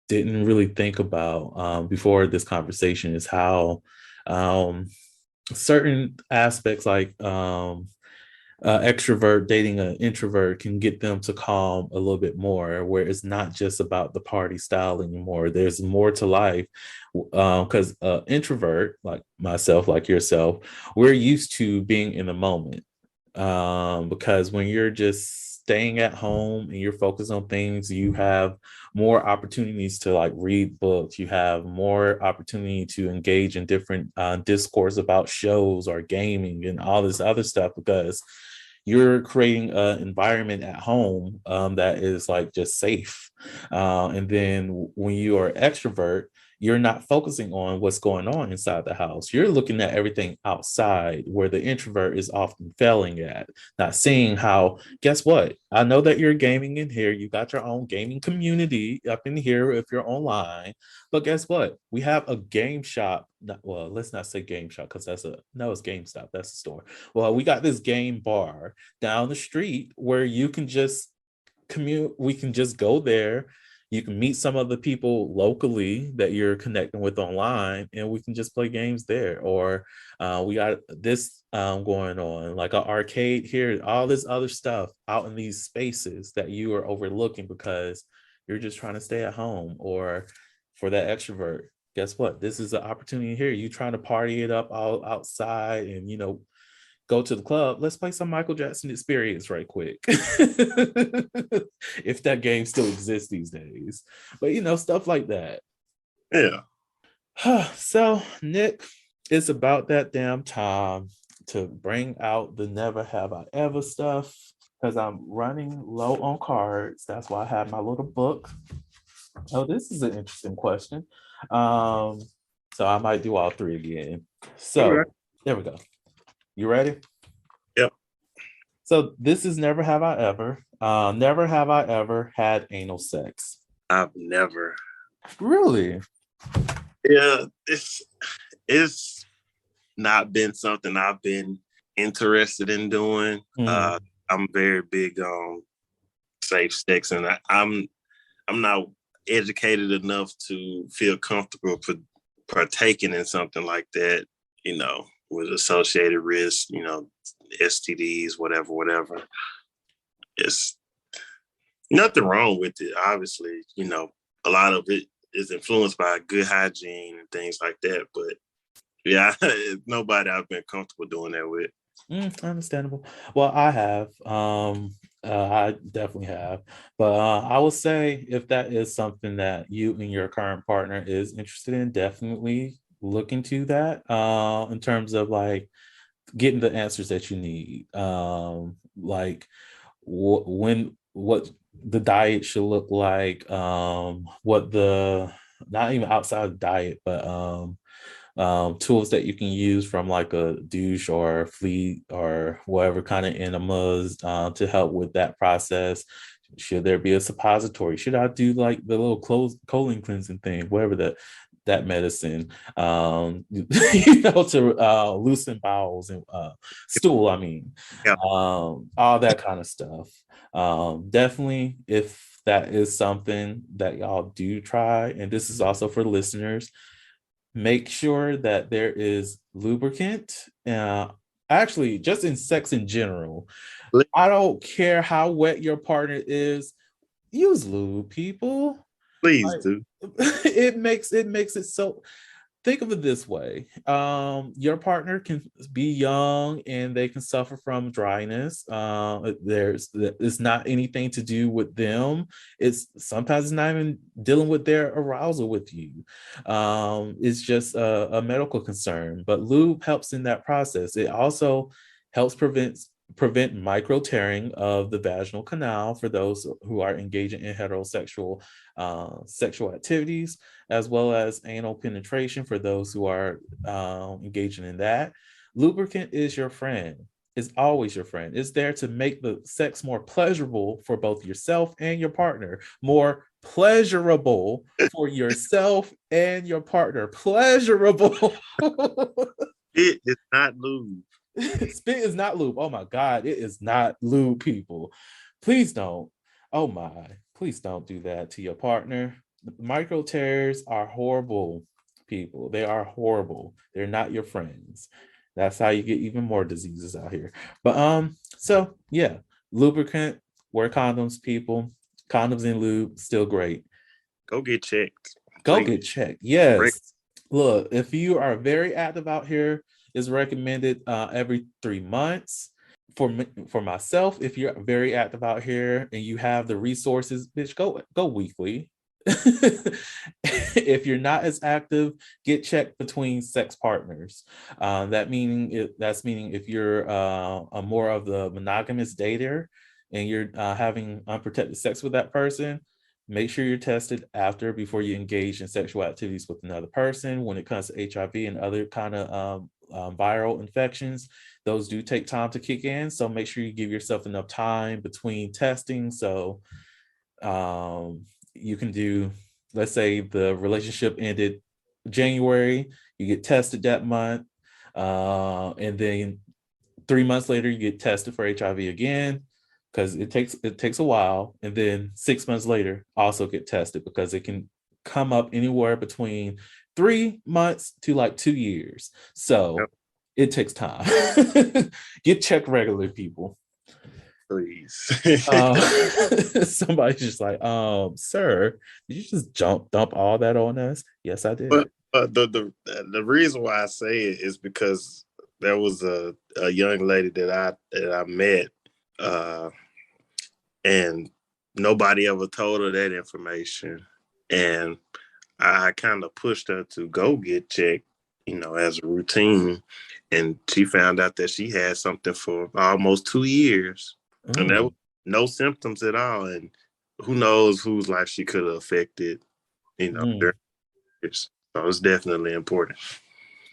didn't really think about before this conversation, is how certain aspects like extrovert dating an introvert can get them to calm a little bit more, where it's not just about the party style anymore. There's more to life, because introvert like myself, like yourself, we're used to being in the moment, because when you're just staying at home and you're focused on things, you have more opportunities to like read books. You have more opportunity to engage in different discourse about shows or gaming and all this other stuff, because you're creating an environment at home that is like just safe. And then when you are an extrovert, you're not focusing on what's going on inside the house. You're looking at everything outside, where the introvert is often failing at, not seeing how, guess what? I know that you're gaming in here. You got your own gaming community up in here if you're online. But guess what? We have a game shop. Well, let's not say game shop, because it's GameStop. That's the store. Well, we got this game bar down the street where you can just commute. We can just go there. You can meet some of the people locally that you're connecting with online, and we can just play games there. Or we got this going on, like an arcade here, all this other stuff out in these spaces that you are overlooking because you're just trying to stay at home. Or for that extrovert, guess what? This is an opportunity here. You trying to party it up all outside and, go to the club. Let's play some Michael Jackson Experience right quick. If that game still exists these days. But, stuff like that. Yeah. So, Nick, it's about that damn time to bring out the Never Have I Ever stuff, because I'm running low on cards. That's why I have my little book. Oh, this is an interesting question. So I might do all three again. So, Okay. There we go. You ready? Yep. So this is Never Have I Ever. Never have I ever had anal sex. I've never. Really? Yeah, it's not been something I've been interested in doing. I'm very big on safe sex, and I'm not educated enough to feel comfortable partaking in something like that, with associated risks, STDs, whatever. It's nothing wrong with it. Obviously, a lot of it is influenced by good hygiene and things like that. But yeah, nobody I've been comfortable doing that with. Understandable. Well, I have. I definitely have. But I will say, if that is something that you and your current partner is interested in, definitely look into that in terms of like getting the answers that you need. Like what the diet should look like, what the, not even outside of diet, but tools that you can use from like a douche or fleet or whatever kind of enemas to help with that process. Should there be a suppository? Should I do like the little colon cleansing thing, whatever that medicine, to loosen bowels and stool, Yeah. all that kind of stuff. Definitely, if that is something that y'all do try, and this is also for listeners, make sure that there is lubricant. Actually, just in sex in general, I don't care how wet your partner is, use lube, people. Please do. It makes it so. Think of it this way: your partner can be young and they can suffer from dryness. It's not anything to do with them. It's sometimes not even dealing with their arousal with you. It's just a medical concern. But lube helps in that process. It also helps prevent micro tearing of the vaginal canal for those who are engaging in heterosexual sexual activities, as well as anal penetration for those who are engaging in that. Lubricant is your friend. It's always your friend. It's there to make the sex more pleasurable for both yourself and your partner. More pleasurable for yourself and your partner. Pleasurable. It is not lube. Spit is not lube. Oh my God, it is not lube, people. Please don't. Oh my, please don't do that to your partner. Micro tears are horrible, people. They are horrible. They're not your friends. That's how you get even more diseases out here. But so yeah, lubricant, wear condoms, people. Condoms and lube, still great. Go get checked. Go get checked. Yes. Look, if you are very active out here, it's recommended every 3 months. for myself, if you're very active out here and you have the resources, bitch, go weekly. If you're not as active, get checked between sex partners. That's meaning if you're a more of the monogamous dater and you're having unprotected sex with that person, make sure you're tested before you engage in sexual activities with another person. When it comes to HIV and other kind of viral infections, those do take time to kick in. So make sure you give yourself enough time between testing. So you can do, let's say the relationship ended January, you get tested that month, and then 3 months later you get tested for HIV again, because it takes a while, and then 6 months later also get tested, because it can come up anywhere between 3 months to like 2 years. So it takes time. Get checked regularly, people. Please. Somebody's just like, sir, did you just dump all that on us? Yes, I did. But the reason why I say it is because there was a young lady that I met, and nobody ever told her that information, and I kind of pushed her to go get checked, as a routine, and she found out that she had something for almost 2 years, and there was no symptoms at all, and who knows whose life she could have affected, during years. So it's definitely important.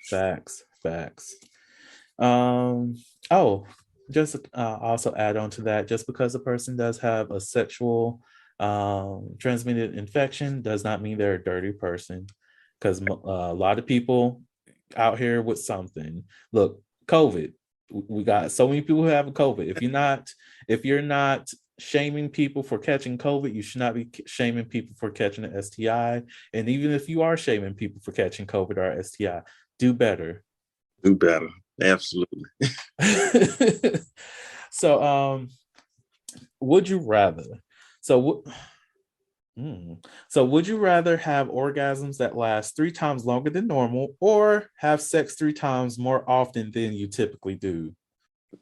Facts. Just also add on to that, just because a person does have a sexual transmitted infection does not mean they're a dirty person, because a lot of people out here with something. Look, COVID, we got so many people who have COVID. If you're not shaming people for catching COVID, you should not be shaming people for catching an STI. And even if you are shaming people for catching COVID or STI, do better. Absolutely. So would you rather would you rather have orgasms that last 3 times longer than normal, or have sex 3 times more often than you typically do?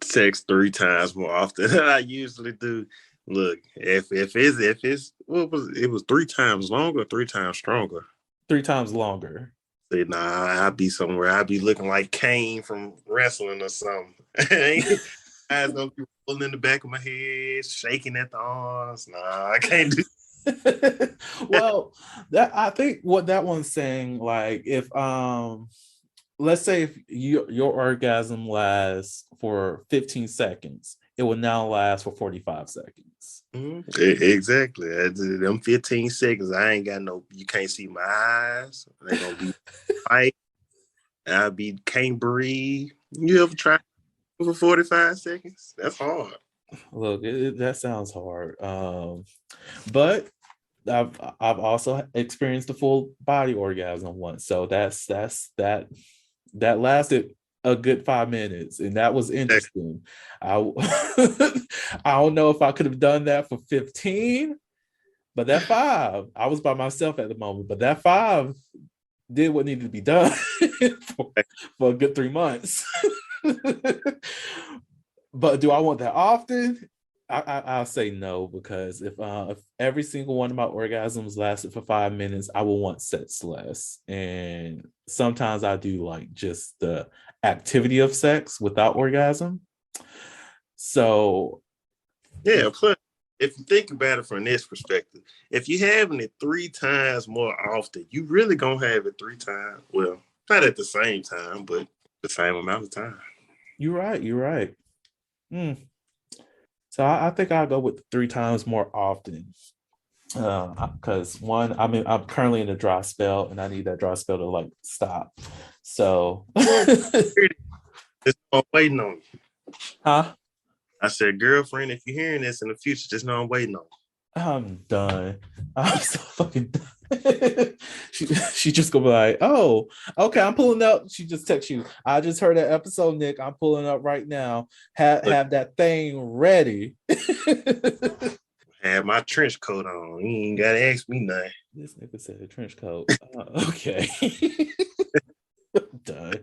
Sex 3 times more often than I usually do. Look, if it's it was 3 times longer, 3 times stronger. 3 times longer. Say, nah, I'd be somewhere. I'd be looking like Kane from wrestling or something. Eyes gonna be rolling in the back of my head, shaking at the arms. Nah, I can't do. Well, I think what that one's saying, like, if let's say if your orgasm lasts for 15 seconds, it will now last for 45 seconds. Mm-hmm. Exactly. Them 15 seconds, I ain't got you can't see my eyes. They gonna be white. Can't breathe. You ever try for 45 seconds? That's hard. Look, that sounds hard. But I've also experienced a full body orgasm once, so that lasted a good 5 minutes, and that was interesting. I don't know if I could have done that for 15, but that 5, I was by myself at the moment, but that 5 did what needed to be done for a good 3 months. But do I want that often? I'll say no, because if every single one of my orgasms lasted for 5 minutes, I will want sex less. And sometimes I do like just the activity of sex without orgasm. So yeah, plus if you think about it from this perspective, if you're having it 3 times more often, you really gonna have it 3 times. Well, not at the same time, but the same amount of time. You're right. So I think I'll go with 3 times more often. Because one, I'm currently in a dry spell, and I need that dry spell to like stop. So just waiting on you. Huh? I said, girlfriend, if you're hearing this in the future, just know I'm waiting on you. I'm done. I'm so fucking done. she just gonna be like, oh, okay, I'm pulling up. She just text you, I just heard that episode, Nick. I'm pulling up right now. Have that thing ready. Have my trench coat on. You ain't gotta ask me nothing. This nigga said a trench coat. Okay. I'm done.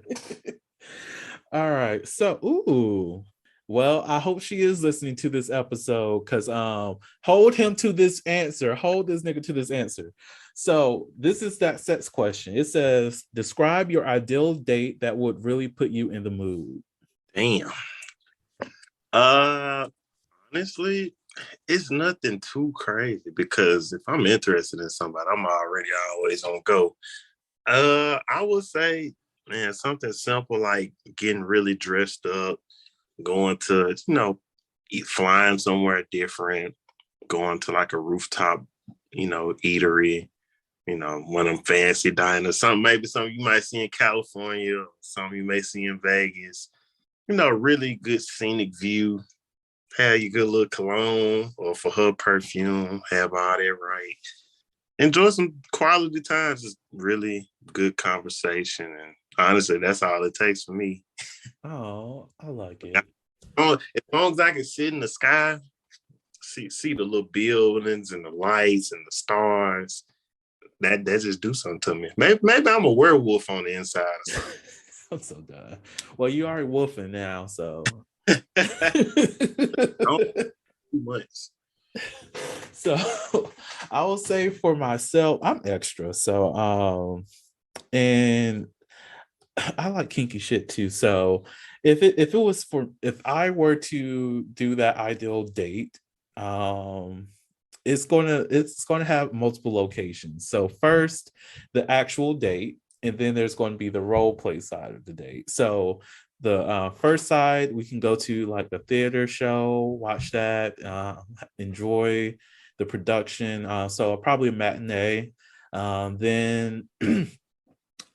All right. So, Well, I hope she is listening to this episode because hold him to this answer. Hold this nigga to this answer. So this is that sex question. It says, describe your ideal date that would really put you in the mood. Damn. Honestly, it's nothing too crazy because if I'm interested in somebody, I'm already always on go. I would say, man, something simple like getting really dressed up, going to, flying somewhere different, going to like a rooftop, eatery, one of them fancy diners, something you might see in California, or something you may see in Vegas, really good scenic view, have your good little cologne, or for her perfume, have all that right. Enjoy some quality times, just really good conversation. And honestly, that's all it takes for me. Oh, I like it. As long as I can sit in the sky, see the little buildings and the lights and the stars, that just do something to me. Maybe I'm a werewolf on the inside or something. I'm so done. Well, you are wolfing now, so. Don't do much. So I will say for myself, I'm extra. So and I like kinky shit too. So if I were to do that ideal date, it's gonna have multiple locations. So first, the actual date, and then there's going to be the role play side of the date. So the first side, we can go to like the theater show, watch that, enjoy the production. So probably a matinee. Then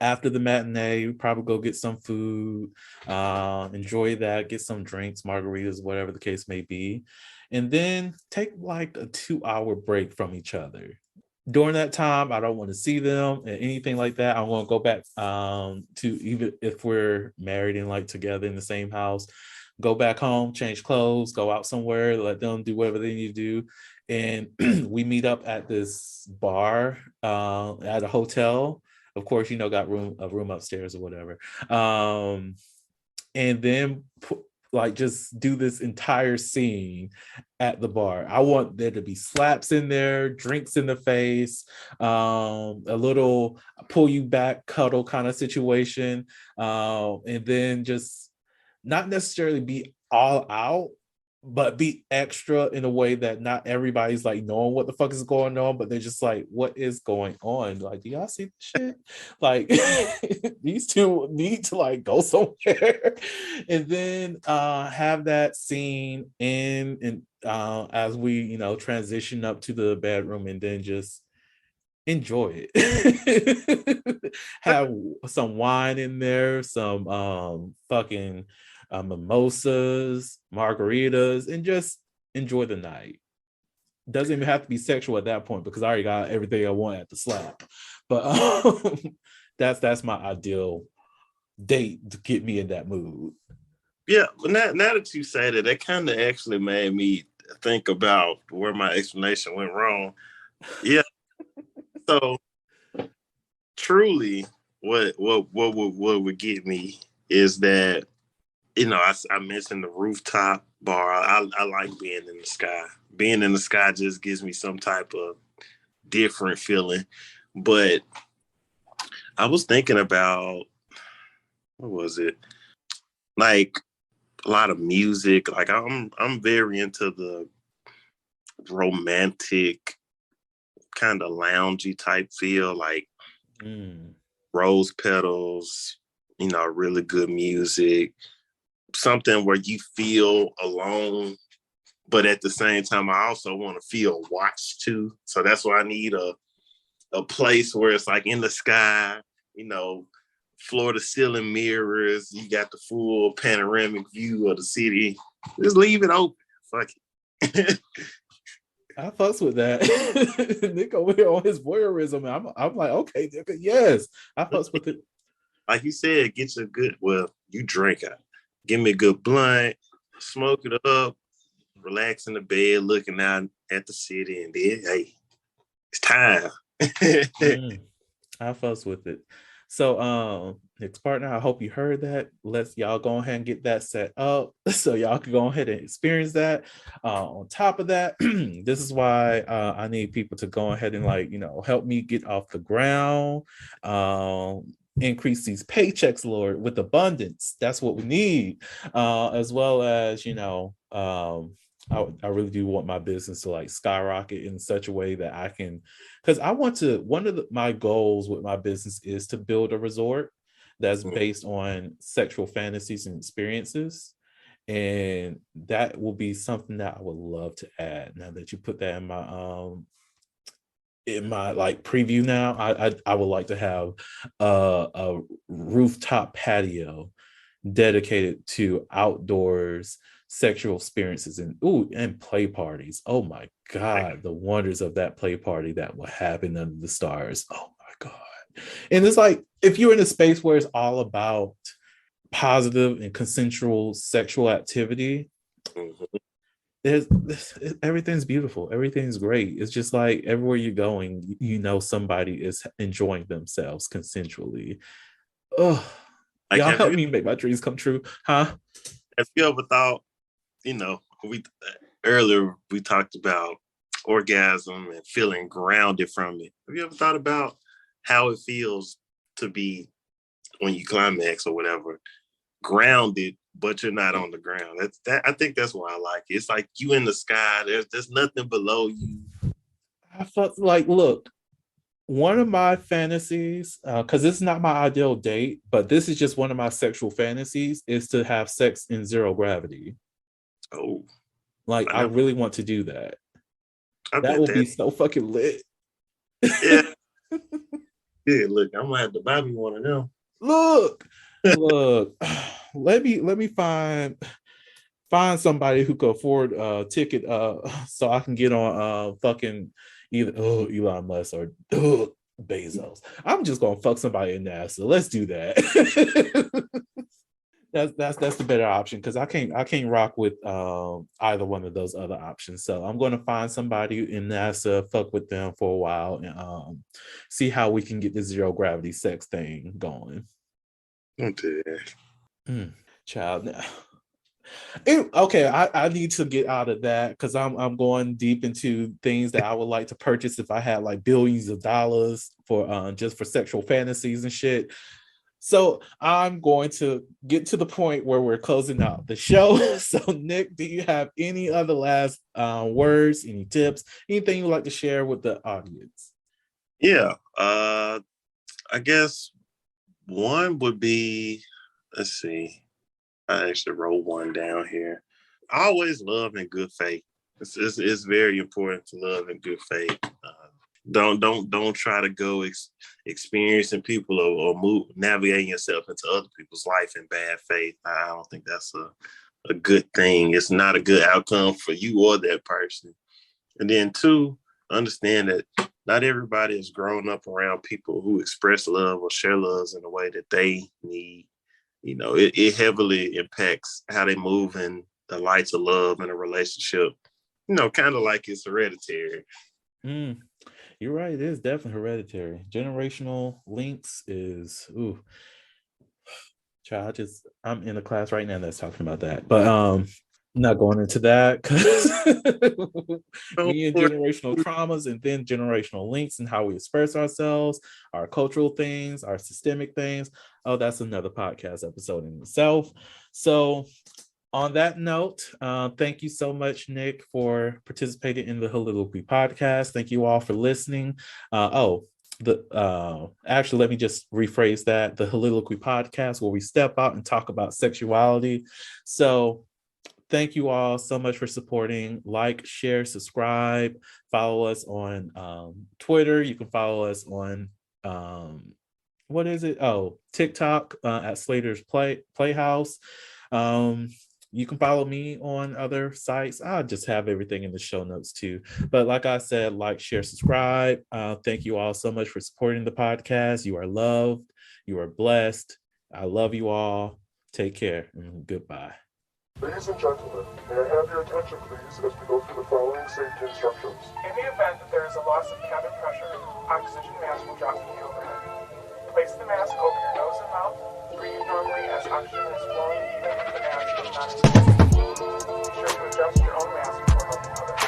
after the matinee, we probably go get some food, enjoy that, get some drinks, margaritas, whatever the case may be, and then take like a 2-hour break from each other. During that time, I don't want to see them and anything like that. I want to go back to, even if we're married and like together in the same house, go back home, change clothes, go out somewhere, let them do whatever they need to do. And we meet up at this bar at a hotel. Of course, got a room upstairs or whatever. And then just do this entire scene at the bar. I want there to be slaps in there, drinks in the face, a little pull you back, cuddle kind of situation. And then just not necessarily be all out, but be extra in a way that not everybody's like knowing what the fuck is going on, but they're just like, what is going on? Like, do y'all see this shit? Like, these two need to like go somewhere. And then have that scene and as we, transition up to the bedroom, and then just enjoy it. Have some wine in there, some fucking mimosas, margaritas, and just enjoy the night. Doesn't even have to be sexual at that point because I already got everything I want at the slap. But that's my ideal date to get me in that mood. Yeah, but now that you say that, that kind of actually made me think about where my explanation went wrong. Yeah. So truly, what would get me is that, I mentioned the rooftop bar. I like being in the sky. Being in the sky just gives me some type of different feeling. But I was thinking about, what was it? Like a lot of music. Like I'm very into the romantic kind of loungy type feel, like rose petals, really good music, something where you feel alone, but at the same time, I also want to feel watched too. So that's why I need a place where it's like in the sky, floor to ceiling mirrors. You got the full panoramic view of the city. Just leave it open. Fuck it. I fucks with that. Nick over here on his voyeurism. I'm like, okay, nigga, yes. I fucks with it. Like you said, get you a good, you drink it. Give me a good blunt, smoke it up, relax in the bed, looking out at the city, and then, hey, it's time. I fuss with it. So, Nick's partner, I hope you heard that. Let's y'all go ahead and get that set up so y'all can go ahead and experience that. On top of that, this is why I need people to go ahead and help me get off the ground. Increase these paychecks, Lord, with abundance. That's what we need. As well as, I really do want my business to skyrocket in such a way that I can, because I want to, one of my goals with my business is to build a resort that's based on sexual fantasies and experiences. And that will be something that I would love to add. Now that you put that in my preview now, I would like to have a rooftop patio dedicated to outdoors sexual experiences and play parties. Oh my God, the wonders of that play party that will happen under the stars. Oh my God. And it's if you're in a space where it's all about positive and consensual sexual activity, everything's beautiful, everything's great. It's just everywhere you're going, somebody is enjoying themselves consensually. Oh, y'all help me make my dreams come true, huh? Have you ever thought, earlier we talked about orgasm and feeling grounded from it. Have you ever thought about how it feels to be, when you climax or whatever, grounded, but you're not on the ground? I think that's why I like it. It's like you in the sky. There's nothing below you. I felt look, one of my fantasies, because this is not my ideal date, but this is just one of my sexual fantasies, is to have sex in zero gravity. Oh, I really want to do that. That will be so fucking lit. Yeah. Yeah, look, I'm gonna have to buy me one of them. Look. Let me find somebody who could afford a ticket so I can get on fucking either Elon Musk or Bezos. I'm just gonna fuck somebody in NASA. Let's do that. That's the better option, because I can't rock with either one of those other options. So I'm going to find somebody in NASA, fuck with them for a while, and see how we can get the zero gravity sex thing going. Okay. Child, now. Okay, I need to get out of that, because I'm going deep into things that I would like to purchase if I had billions of dollars for just for sexual fantasies and shit. So I'm going to get to the point where we're closing out the show. So Nick, do you have any other last words, any tips, anything you'd like to share with the audience? Yeah, I guess one would be, let's see, I actually wrote one down here. Always love in good faith. It's very important to love in good faith. Don't try to go experiencing people or move navigating yourself into other people's life in bad faith. I don't think that's a good thing. It's not a good outcome for you or that person. And then two, understand that not everybody is grown up around people who express love or share loves in a way that they need. It heavily impacts how they move in the lights of love in a relationship. Kind of like it's hereditary. You're right. It is definitely hereditary. Generational links is child. I'm in a class right now that's talking about that, but I'm not going into that, because me and generational traumas, and then generational links and how we express ourselves, our cultural things, our systemic things. Oh, that's another podcast episode in itself. So on that note, thank you so much, Nick, for participating in the Soliloquy podcast. Thank you all for listening. Actually, let me just rephrase that. The Soliloquy podcast, where we step out and talk about sexuality. So thank you all so much for supporting. Like, share, subscribe, follow us on Twitter. You can follow us on what is it? Oh, TikTok at Slaytor's Playhouse. You can follow me on other sites. I'll just have everything in the show notes too. But like I said, like, share, subscribe. Thank you all so much for supporting the podcast. You are loved. You are blessed. I love you all. Take care and goodbye. Ladies and gentlemen, may I have your attention, please, as we go through the following safety instructions. In the event that there is a loss of cabin pressure, oxygen mask will drop from the overhead. Place the mask over your nose and mouth. Breathe normally as oxygen is flowing even if the mask is not exposed. Be sure to adjust your own mask before helping others.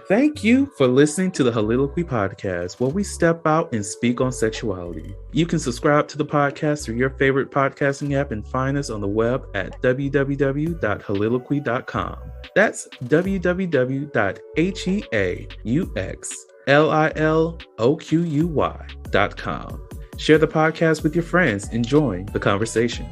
Thank you for listening to the Soliloquy Podcast, where we step out and speak on sexuality. You can subscribe to the podcast through your favorite podcasting app and find us on the web at www.soliloquy.com. That's www.heauxliloquy.com. Share the podcast with your friends and join the conversation.